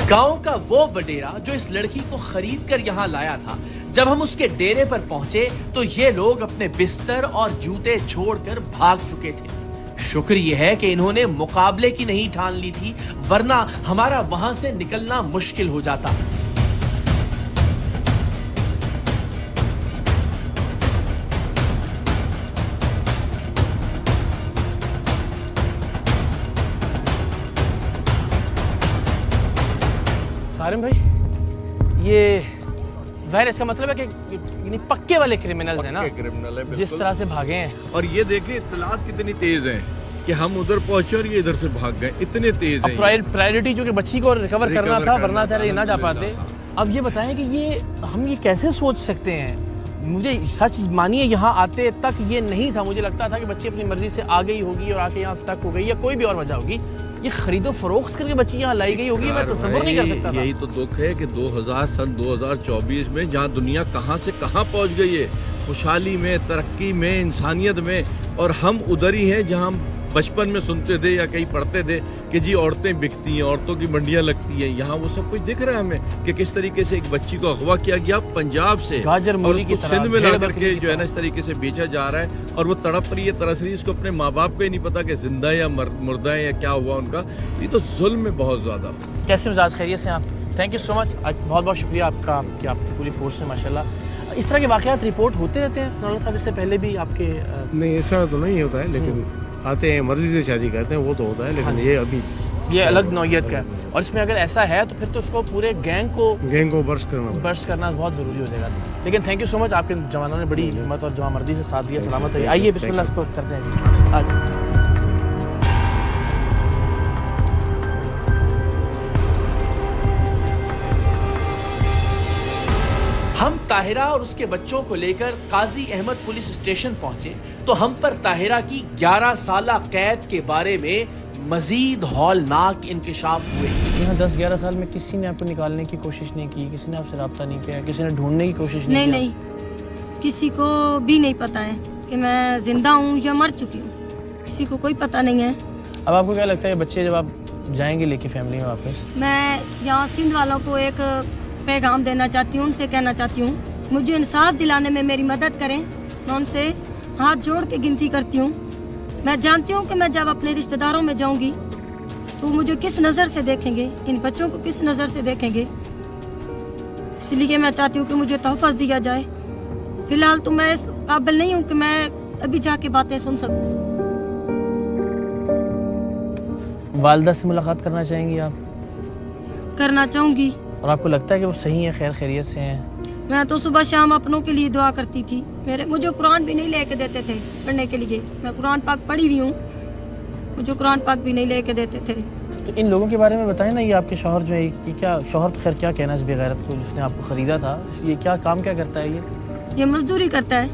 गांव का वो वडेरा जो इस लड़की को खरीद कर यहाँ लाया था, जब हम उसके डेरे पर पहुंचे तो ये लोग अपने बिस्तर और जूते छोड़कर भाग चुके थे। शुक्र ये है कि इन्होंने मुकाबले की नहीं ठान ली थी, वरना हमारा वहां से निकलना मुश्किल हो जाता। सारिम भाई, ये ज़ाहिर इसका मतलब है कि यानी पक्के वाले क्रिमिनल्स हैं ना, क्रिमिनल है जिस तरह से भागे हैं। और ये देखिए इत्तलात कितनी तेज हैं कि हम उधर पहुंचे और ये इधर से भाग गए, इतने तेज हैं। प्रायोरिटी जो कि बच्ची को रिकवर करना था, वरना ये ना जा पाते। अब ये बताएं कि ये हम ये कैसे सोच सकते हैं? मुझे सच मानिए यहाँ आते तक ये नहीं था, मुझे लगता था कि बच्ची अपनी मर्जी से आ गई होगी और आके यहाँ स्टक हो गई या कोई भी और वजह होगी। ये खरीदो फरोख्त करके बच्ची यहाँ लाई गई होगी, मैं तसव्वुर नहीं कर सकता था। यही तो दुख है कि 2024 में जहाँ दुनिया कहाँ से कहाँ पहुँच गई है, खुशहाली में, तरक्की में, इंसानियत में, और हम उधर ही हैं जहाँ हम बचपन में सुनते थे या कहीं पढ़ते थे कि जी औरतें बिकती हैं, औरतों की मंडियाँ लगती हैं। यहाँ वो सब कुछ दिख रहा है हमें कि किस तरीके से एक बच्ची को अगवा किया गया पंजाब से और उसको सिंध में ला करके जो है ना इस तरीके से बेचा जा रहा है, और वो तड़प रही है, तरस रही है। इसको अपने माँ बाप को ही नहीं पता कि जिंदा है या मुर्दा है या क्या हुआ उनका। ये तो जुल्म है बहुत ज़्यादा। कैसे मिजाज खैरियत से आप? थैंक यू सो मच, बहुत बहुत शुक्रिया आपका कि आपकी पूरी फोर्स है माशाल्लाह। इस तरह के वाक़यात रिपोर्ट होते रहते हैं सनाउल्लाह साहब, इससे पहले भी आपके? नहीं, ऐसा तो नहीं होता है, लेकिन आते हैं मर्जी से शादी करते हैं, वो तो होता है, लेकिन ये अभी ये अलग नौयत का है। और इसमें अगर ऐसा है तो फिर तो उसको पूरे गैंग को बर्स्ट करना बहुत ज़रूरी हो जाएगा। लेकिन थैंक यू सो मच, आपके जवानों ने बड़ी हिम्मत और जवामर्दी से साथ दिया। सलामत रहिए। आइए बिस्मिल्लाह इसको करते हैं आज। हम ताहिरा और उसके बच्चों को लेकर काजी अहमद पुलिस स्टेशन पहुंचे तो हम पर ताहिरा की 11 साला कैद के बारे में मजीद हौलनाक इंकिशाफ हुए। यहाँ 10-11 साल में किसी ने आपको निकालने की कोशिश नहीं की, किसी ने आपसे रब्ता नहीं किया, किसी ने ढूंढने की कोशिश नहीं की? नहीं, किसी को भी नहीं पता है कि मैं जिंदा हूँ या मर चुकी हूँ, किसी को कोई पता नहीं है। अब आपको क्या लगता है बच्चे जब आप जाएंगे लेके फैमिली में वापस? मैं यहाँ सिंध वालों को एक पैगाम देना चाहती हूँ, उनसे कहना चाहती हूँ मुझे इंसाफ दिलाने में मेरी मदद करें। मैं उनसे हाथ जोड़ के गिनती करती हूँ। मैं जानती हूँ कि मैं जब अपने रिश्तेदारों में जाऊँगी तो मुझे किस नज़र से देखेंगे, इन बच्चों को किस नज़र से देखेंगे। इसलिए मैं चाहती हूँ कि मुझे तोहफ़ा दिया जाए। फिलहाल तो मैं इस काबिल नहीं हूँ कि मैं अभी जाके बातें सुन सकूँ। वालिदा से मुलाकात करना चाहेंगी आप? करना चाहूँगी। और आपको लगता है कि वो सही है, खैर खैरियत से हैं? मैं तो सुबह शाम अपनों के लिए दुआ करती थी। मुझे कुरान भी नहीं लेके देते थे पढ़ने के लिए। मैं कुरान पाक पढ़ी हुई हूँ, मुझे कुरान पाक भी नहीं लेके देते थे। तो इन लोगों के बारे में बताएं ना, ये आपके शौहर जो है, ये क्या शौहर तो खैर क्या कहना है इस बेगैरत को जिसने आपको ख़रीदा था, ये क्या काम क्या करता है? ये मजदूरी करता है।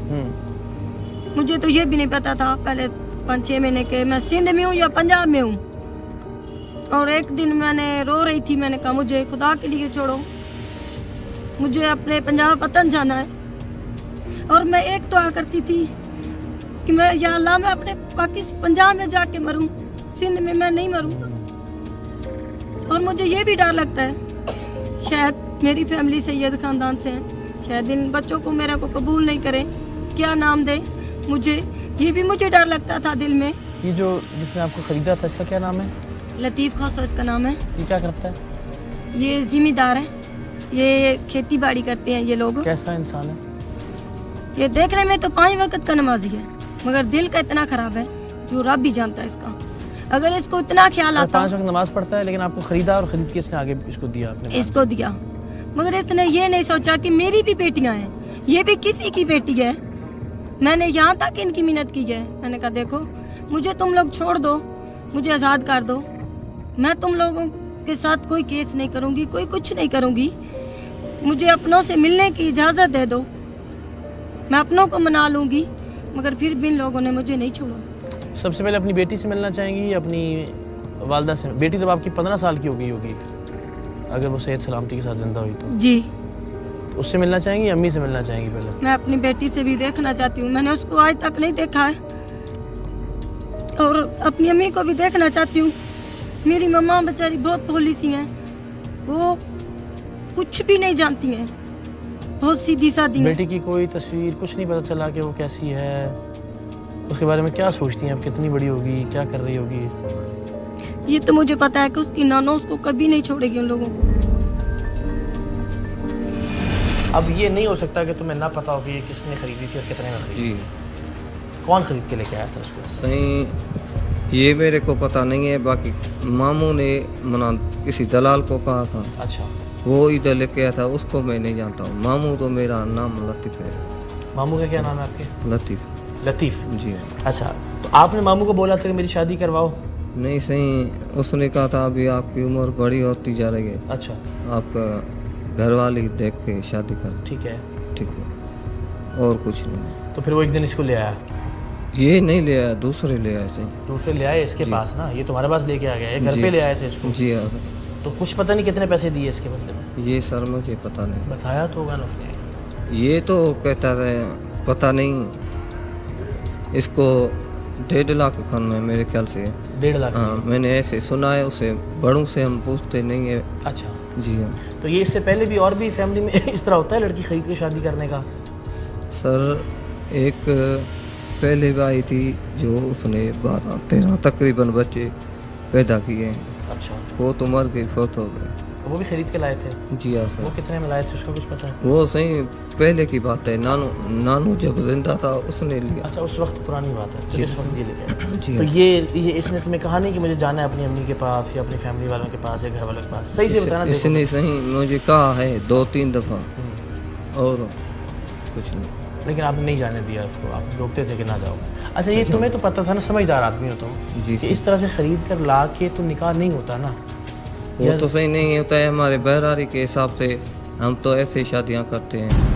मुझे तो ये भी नहीं पता था पहले 5-6 महीने के मैं सिंध में हूँ या पंजाब में हूँ। और एक दिन मैंने रो रही थी, मैंने कहा मुझे खुदा के लिए छोड़ो, मुझे अपने पंजाब वतन जाना है। और मैं एक दुआ करती थी कि मैं या अल्लाह मैं अपने पंजाब में जाके मरूं, सिंध में मैं नहीं मरूं। और मुझे ये भी डर लगता है शायद मेरी फैमिली सैयद खानदान से है, शायद इन बच्चों को मेरे को कबूल नहीं करें, क्या नाम दे मुझे, ये भी मुझे डर लगता था दिल में। ये जो जिसने आपको ख़रीदा था इसका क्या नाम है? लतीफ़ खोसो इसका नाम है। ये क्या करता है? ये जिम्मेदार है, ये खेती बाड़ी करते हैं ये लोग। कैसा इंसान है? ये देखने में तो 5 वक्त का नमाजी है, मगर दिल का इतना खराब है जो रब भी जानता है इसका। अगर इसको इतना ख्याल आता, 5 वक्त नमाज पढ़ता है, लेकिन आपको खरीदा और खरीद के इसने आगे इसको दिया आपने? इसको दिया, मगर इसने ये नहीं सोचा कि मेरी भी बेटियां हैं, ये भी किसी की बेटी है। मैंने यहाँ तक इनकी मिन्नत की है, मैंने कहा देखो मुझे तुम लोग छोड़ दो, मुझे आज़ाद कर दो, मैं तुम लोगों के साथ कोई केस नहीं करूँगी, कोई कुछ नहीं करूँगी, मुझे अपनों से मिलने की इजाज़त दे दो, मैं अपनों को मना लूँगी। मगर फिर भी इन लोगों ने मुझे नहीं छोड़ा। सबसे पहले अपनी बेटी से मिलना चाहेंगी या अपनी वालदा से? बेटी तो आपकी 15 साल की हो गई होगी, अगर वो सेहत सलामती के साथ जिंदा हुई तो? जी। तो उससे मिलना चाहेंगी, अम्मी से मिलना चाहेंगी? पहले मैं अपनी बेटी से भी देखना चाहती हूँ, मैंने उसको आज तक नहीं देखा है, और अपनी अम्मी को भी देखना चाहती हूँ। मेरी मम्मा बेचारी बहुत भोली सी हैं, वो कुछ भी नहीं जानती हैं, बहुत सीधी सादी हैं। बेटी की कोई तस्वीर, कुछ नहीं पता चला कि वो कैसी है, उसके बारे में क्या सोचती हैं अब, कितनी बड़ी होगी, क्या कर रही होगी? ये तो मुझे पता है कि उसकी नाना उसको कभी नहीं छोड़ेगी उन लोगों को। अब ये नहीं हो सकता कि तुम्हें ना पता हो कि ये किसने खरीदी थी और कितने में खरीदी? जी कौन खरीद के लेके आया था उसको? सही ये मेरे को पता नहीं है, बाकी मामू ने मना किसी दलाल को कहा था, अच्छा, वो इधर लेके आया था, उसको मैं नहीं जानता हूँ। मामू तो मेरा नाम लतीफ़ है। मामू का क्या नाम है आपके? लतीफ़। लतीफ़। जी अच्छा, तो आपने मामू को बोला था कि मेरी शादी करवाओ? नहीं, सही उसने कहा था अभी आपकी उम्र बड़ी होती जा रही है, अच्छा, आपका घरवाली देख के शादी कर। ठीक है। ठीक है, और कुछ नहीं। तो फिर वो एक दिन इसको ले आया? ये नहीं ले आया, दूसरे ले आया। सही दूसरे ले आए इसके पास ना, ये तुम्हारे पास लेके आ गया, ये घर जी। पे ले आए थे इसको? जी हाँ। तो कुछ पता नहीं कितने पैसे दिए इसके बदले में? ये सर मुझे पता नहीं, बताया तो होगा ना उसने? ये तो कहता रहे पता नहीं, इसको 1.5 लाख खन में मेरे ख्याल से। 1.5 लाख? हाँ, मैंने ऐसे सुना है, उसे बड़ों से हम पूछते नहीं है। अच्छा, जी हाँ तो ये इससे पहले भी और भी फैमिली में इस तरह होता है लड़की खरीद के शादी करने का? सर, एक पहले भी आई थी जो उसने 12-13 तकरीबन बच्चे पैदा किए हैं, अच्छा, वो तो मर गई, फौत हो गए। वो भी खरीद के लाए थे? जी हाँ वो सर, कितने में लाए थे, उसका कुछ पता है? वो सही पहले की बात है, नानू जब जिंदा था उसने लिया। अच्छा, उस वक्त पुरानी बात है, तो इस वक्त ये लेके आए। जी तो हाँ। ये इसने तुम्हें कहा नहीं कि मुझे जाना है अपनी अम्मी के पास या अपनी फैमिली वालों के पास या घर वालों के पास? सही से बताना। देखो। इसने सही मुझे कहा है 2-3 दफ़ा, हम्म। और कुछ नहीं। लेकिन आपने नहीं जाने दिया उसको, आप रोकते थे कि ना जाओ। अच्छा, ये तुम्हें तो पता था ना, समझदार आदमी हो तुम, जी कि इस तरह से खरीद कर ला के तो निकाह नहीं होता ना? वो तो सही नहीं होता है, हमारे बहरारी के हिसाब से हम तो ऐसे शादियां करते हैं।